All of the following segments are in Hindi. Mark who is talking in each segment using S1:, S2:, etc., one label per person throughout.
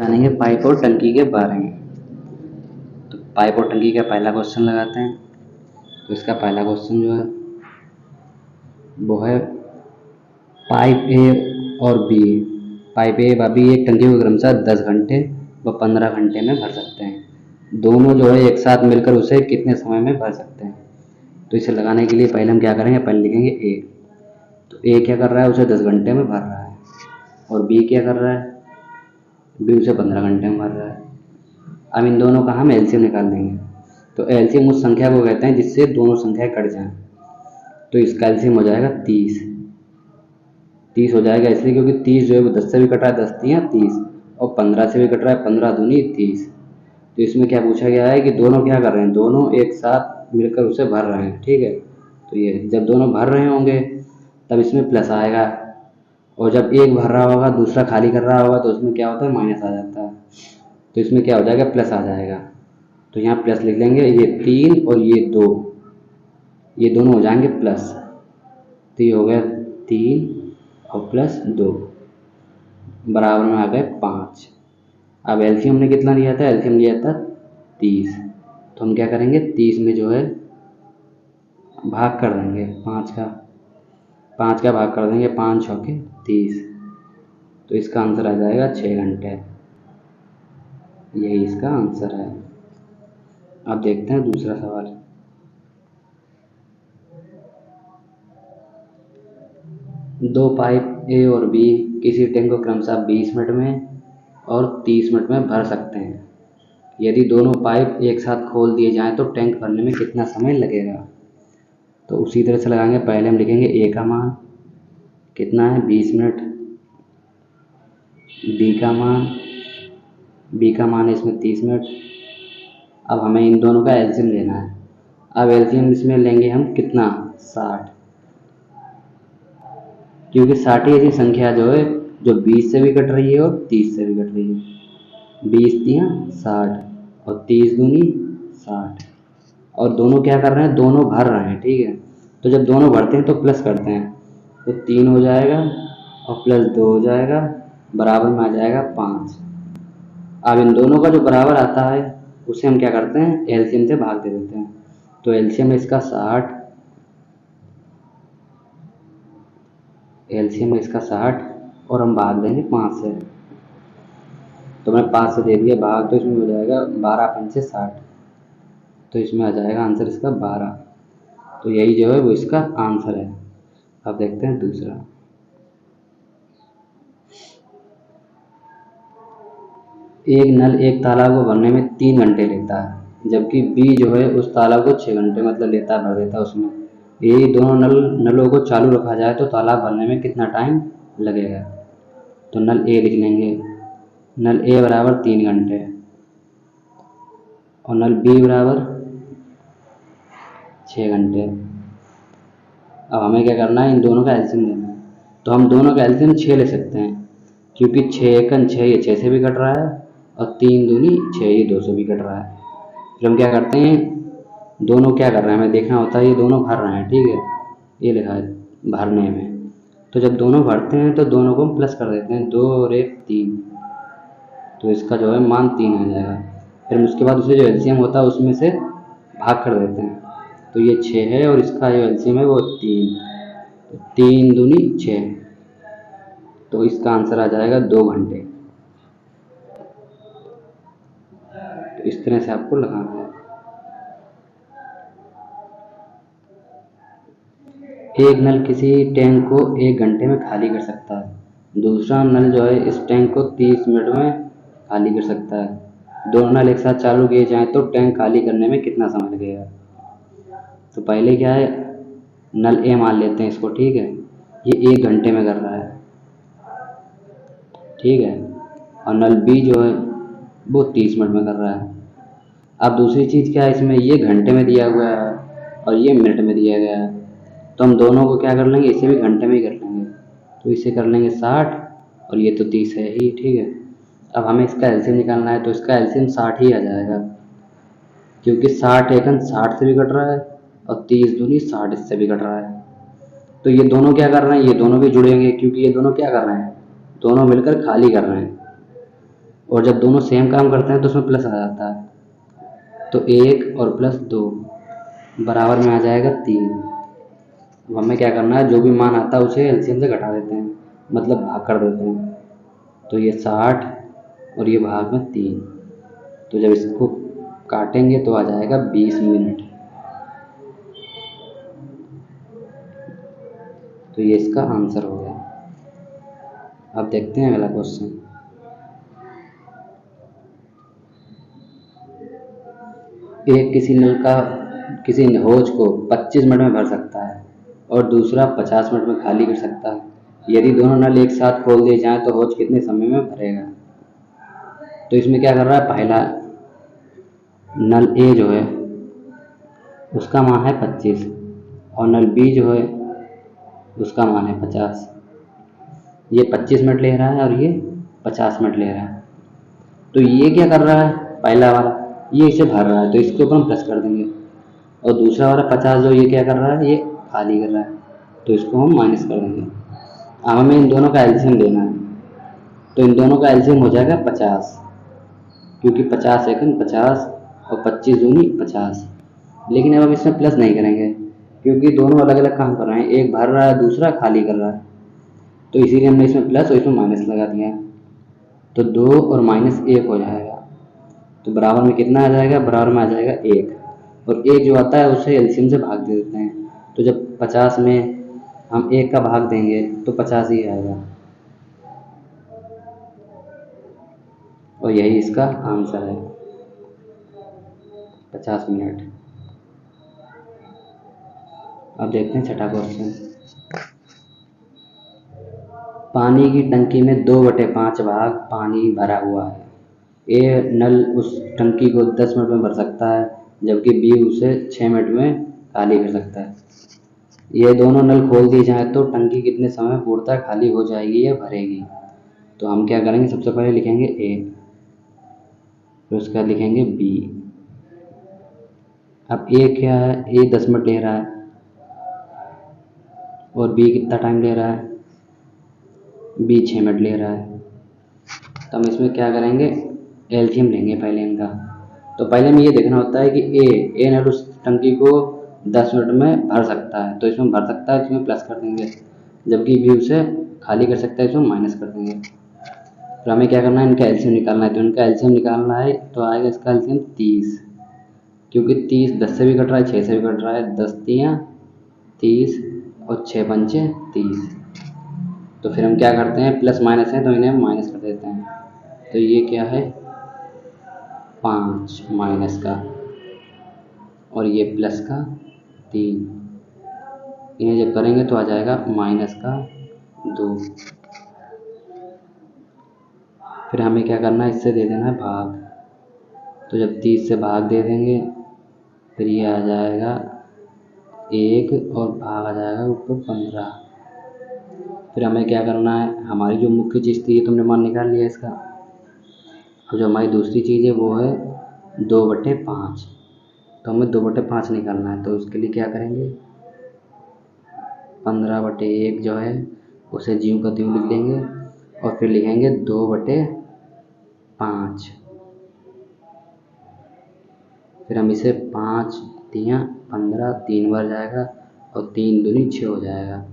S1: जानेंगे पाइप और टंकी के बारे में। तो पाइप और टंकी का पहला क्वेश्चन लगाते हैं। तो इसका पहला क्वेश्चन जो है वो है पाइप ए और बी। पाइप ए व बी एक टंकी को क्रमशः 10 घंटे व 15 घंटे में भर सकते हैं। दोनों जो है एक साथ मिलकर उसे कितने समय में भर सकते हैं। तो इसे लगाने के लिए पहले हम क्या करेंगे, पहले लिखेंगे ए। तो ए क्या कर रहा है, उसे 10 घंटे में भर रहा है। और बी क्या कर रहा है, बी उसे 15 घंटे में भर रहा है। अब इन दोनों का हम एलसीएम निकाल लेंगे। तो एलसीएम उस संख्या को कहते हैं जिससे दोनों संख्याएं कट जाएं। तो इसका एलसीएम हो जाएगा 30 हो जाएगा, इसलिए क्योंकि 30 जो है वो 10 से भी कट रहा है, 10 तियां 30, और 15 से भी कट रहा है, 15 दूनी 30। तो इसमें क्या पूछा गया है कि दोनों क्या कर रहे हैं, दोनों एक साथ मिलकर उसे भर रहे हैं। ठीक है, तो ये जब दोनों भर रहे होंगे तब इसमें प्लस आएगा, और जब एक भर रहा होगा दूसरा खाली कर रहा होगा तो उसमें क्या होता है, माइनस आ जाता है। तो इसमें क्या हो जाएगा, प्लस आ जाएगा। तो यहाँ प्लस लिख लेंगे, ये 3 और ये 2, ये दोनों हो जाएंगे प्लस। तो ये हो गया 3 और प्लस 2 बराबर में आ गए 5। अब एलसीएम हमने कितना लिया था, एलसीएम लिया था 30। तो हम क्या करेंगे, 30 में जो है भाग कर देंगे 5 का भाग कर देंगे, 5 छक्के 30। तो इसका आंसर आ जाएगा 6 घंटे। यही इसका आंसर है। अब देखते हैं दूसरा सवाल। दो पाइप ए और बी किसी टैंक को क्रमशः 20 मिनट में और 30 मिनट में भर सकते हैं। यदि दोनों पाइप एक साथ खोल दिए जाएं तो टैंक भरने में कितना समय लगेगा। तो उसी तरह से लगाएंगे, पहले हम लिखेंगे ए का मान कितना है, 20 मिनट। बी का मान है इसमें 30 मिनट। अब हमें इन दोनों का एलसीएम लेना है। अब एलसीएम इसमें लेंगे हम कितना, 60, क्योंकि 60 ऐसी संख्या जो है जो 20 से भी कट रही है और 30 से भी कट रही है। 20 तियां 60 और 30 दूनी 60, और दोनों क्या कर रहे हैं, दोनों भर रहे हैं। ठीक है, तो जब दोनों भरते हैं तो प्लस करते हैं, तो 3 हो जाएगा और प्लस 2 हो जाएगा, बराबर में आ जाएगा 5। अब इन दोनों का जो बराबर आता है उसे हम क्या करते हैं, एलसीएम से भाग दे देते हैं। तो एलसीएम इसका 60, एलसीएम इसका 60 और हम भाग देंगे 5 से। तो मैं 5 से दे दिया भाग, तो इसमें हो जाएगा 12 पंचे 60। तो इसमें आ जाएगा आंसर इसका 12। तो यही जो है वो इसका आंसर है। अब देखते हैं दूसरा। एक नल एक तालाब को भरने में 3 घंटे लेता है, जबकि बी जो है उस तालाब को 6 घंटे मतलब लेता है, भर देता है उसमें। यदि दोनों नलों को चालू रखा जाए तो तालाब भरने में कितना टाइम लगेगा। तो नल ए लिख लेंगे, नल ए बराबर 3 घंटे और नल बी बराबर 6 घंटे। अब हमें क्या करना है, इन दोनों का एलसीएम लेना है। तो हम दोनों का एलसीएम 6 ले सकते हैं, क्योंकि 6 एकन 6, ये 6 से भी कट रहा है, और 3 दूनी 6, ये 2 से भी कट रहा है। फिर हम क्या करते हैं, दोनों क्या कर रहे हैं हमें देखना होता है, ये दोनों भर रहे हैं। ठीक है, ये लिखा है भरने में। तो जब दोनों भरते हैं तो दोनों को हम प्लस कर देते हैं, 2 और 1 3। तो इसका जो है मान 3 आ जाएगा। फिर उसके बाद उसे जो एलसीएम होता है उसमें से भाग कर देते हैं। तो ये 6 है और इसका जो एलसीएम है वो 3। तो 3 दूनी 6, तो इसका आंसर आ जाएगा 2 घंटे। तो इस तरह से आपको लगाना है। एक नल किसी टैंक को 1 घंटे में खाली कर सकता है। दूसरा नल जो है इस टैंक को 30 मिनट में खाली कर सकता है। दोनों नल एक साथ चालू किए जाएं तो टैंक खाली करने में कितना समय लगेगा। तो पहले क्या है, नल ए मान लेते हैं इसको। ठीक है, ये 1 घंटे में कर रहा है। ठीक है, और नल बी जो है वो 30 मिनट में कर रहा है। अब दूसरी चीज़ क्या है, इसमें ये घंटे में दिया हुआ है और ये मिनट में दिया गया है। तो हम दोनों को क्या कर लेंगे, इसे भी घंटे में ही कर लेंगे। तो इसे कर लेंगे 60 और ये तो 30 है ही। ठीक है, अब हमें इसका एलसीएम निकालना है। तो इसका एलसीएम 60 ही आ जाएगा, क्योंकि 60 एकन 60 से भी कट रहा है और 30 दूनी 60 इससे भी कट रहा है। तो ये दोनों क्या कर रहे हैं, ये दोनों भी जुड़ेंगे, क्योंकि ये दोनों क्या कर रहे हैं, दोनों मिलकर खाली कर रहे हैं। और जब दोनों सेम काम करते हैं तो उसमें प्लस आ जाता है। तो 1 और प्लस 2 बराबर में आ जाएगा 3। अब हमें क्या करना है, जो भी मान आता है उसे एलसीएम से घटा देते हैं, मतलब भाग कर देते हैं। तो ये 60 और ये भाग में 3। तो जब इसको काटेंगे तो आ जाएगा 20 मिनट। तो ये इसका आंसर हो गया। अब देखते हैं अगला क्वेश्चन। एक किसी नल का किसी हौज को 25 मिनट में भर सकता है और दूसरा 50 मिनट में खाली कर सकता है। यदि दोनों नल एक साथ खोल दिए जाएं तो हौज कितने समय में भरेगा। तो इसमें क्या कर रहा है, पहला नल ए जो है उसका मान है 25 और नल बी जो है उसका मान है 50। ये 25 मिनट ले रहा है और ये 50 मिनट ले रहा है। तो ये क्या कर रहा है, पहला वाला ये इसे भर रहा है तो इसके ऊपर हम प्लस कर देंगे। और दूसरा वाला 50 जो ये क्या कर रहा है, ये खाली कर रहा है तो इसको हम माइनस कर देंगे। अब हमें इन दोनों का एलसीएम लेना है। तो इन दोनों का एलसीएम हो जाएगा 50, क्योंकि 50 सेकंड 50 और 25 दूनी 50। लेकिन अब हम इसमें प्लस नहीं करेंगे क्योंकि दोनों अलग अलग काम कर रहे हैं, एक भर रहा है दूसरा खाली कर रहा है। तो इसीलिए हमने इसमें प्लस और इसमें माइनस लगा दिया है। तो 2 और -1 हो जाएगा। तो बराबर में कितना आ जाएगा, बराबर में आ जाएगा 1। और 1 जो आता है उसे एलसीएम से भाग दे देते हैं। तो जब 50 में हम 1 का भाग देंगे तो 50 ही आएगा। और यही इसका आंसर है, 50 मिनट। अब देखते हैं छठा क्वेश्चन। पानी की टंकी में 2/5 भाग पानी भरा हुआ है। ए नल उस टंकी को 10 मिनट में भर सकता है जबकि बी उसे 6 मिनट में खाली कर सकता है। ये दोनों नल खोल दिए जाएँ तो टंकी कितने समय में पूर्णतः खाली हो जाएगी या भरेगी। तो हम क्या करेंगे, सबसे पहले लिखेंगे ए, फिर उसके बाद लिखेंगे बी। अब ए क्या है, ए 10 मिनट ले रहा है और बी कितना टाइम ले रहा है, बी 6 मिनट ले रहा है। तो हम इसमें क्या करेंगे, एलसीएम लेंगे पहले इनका। तो पहले हमें ये देखना होता है कि ए नल उस टंकी को 10 मिनट में भर सकता है तो इसमें भर सकता है, इसमें प्लस कर देंगे। जबकि बी उसे खाली कर सकता है, इसमें माइनस कर देंगे। तो हमें क्या करना है, इनका एलसीएम निकालना है। तो इनका एलसीएम निकालना है तो आएगा इसका एलसीएम 30, क्योंकि 30 10 से भी कट रहा है 6 से भी कट रहा है। 10 तियाँ 30 और 6 पंचे 30। तो फिर हम क्या करते हैं, प्लस माइनस है तो इन्हें हम माइनस कर देते हैं। तो ये क्या है, 5 माइनस का और ये प्लस का 3। इन्हें जब करेंगे तो आ जाएगा माइनस का 2। फिर हमें क्या करना है, इससे दे देना है भाग। तो जब 30 से भाग दे देंगे फिर ये आ जाएगा 1 और भाग आ जाएगा ऊपर 15। फिर हमें क्या करना है, हमारी जो मुख्य चीज़ थी ये तुमने मान निकाल लिया इसका। अब जो हमारी दूसरी चीज़ है वो है 2/5। तो हमें 2/5 निकालना है। तो उसके लिए क्या करेंगे, 15/1 जो है उसे ज्यों का त्यों लिख लेंगे और फिर लिखेंगे 2/5। फिर हम इसे 5 तियाँ 15 3 बार जाएगा और 3 दूनी 6 हो जाएगा।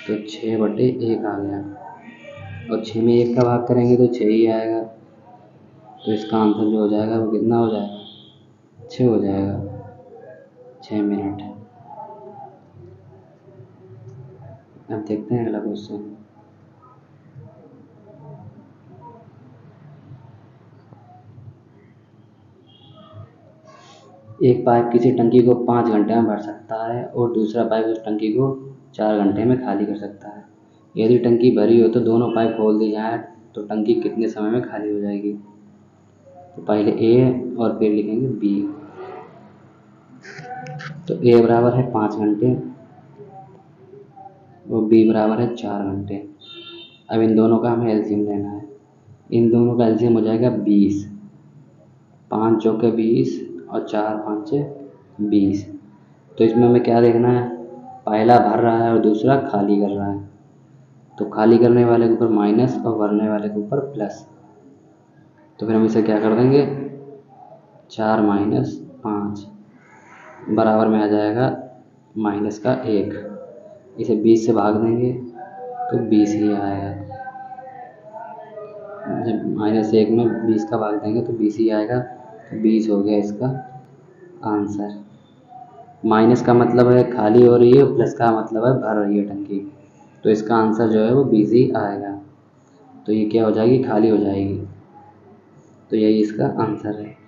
S1: तो 6/1 आ गया और 6 में 1 का भाग करेंगे तो 6 ही आएगा। तो इसका आंसर जो हो जाएगा वो कितना हो जाएगा, 6 हो जाएगा, 6 मिनट। अब देखते हैं अगला क्वेश्चन। एक पाइप किसी टंकी को 5 घंटे में भर सकता है और दूसरा पाइप उस टंकी को 4 घंटे में खाली कर सकता है। यदि टंकी भरी हो तो दोनों पाइप खोल दी जाए तो टंकी कितने समय में खाली हो जाएगी। तो पहले ए और फिर लिखेंगे बी। तो ए बराबर है 5 घंटे और बी बराबर है 4 घंटे। अब इन दोनों का हमें एलसीएम लेना है। इन दोनों का एलसीएम हो जाएगा 20। 5 चौके 20 और 4 5 20। तो इसमें हमें क्या देखना है, पहला भर रहा है और दूसरा खाली कर रहा है। तो खाली करने वाले के ऊपर माइनस और भरने वाले के ऊपर प्लस। तो फिर हम इसे क्या कर देंगे, 4 माइनस 5 बराबर में आ जाएगा माइनस का 1। इसे 20 से भाग देंगे तो 20 ही आएगा। जब -1 में 20 का भाग देंगे तो 20 ही आएगा, तो 20 हो गया इसका आंसर। माइनस का मतलब है खाली हो रही है, प्लस का मतलब है भर रही है टंकी, तो इसका आंसर जो है वो 20 ही आएगा। तो ये क्या हो जाएगी, खाली हो जाएगी। तो यही इसका आंसर है।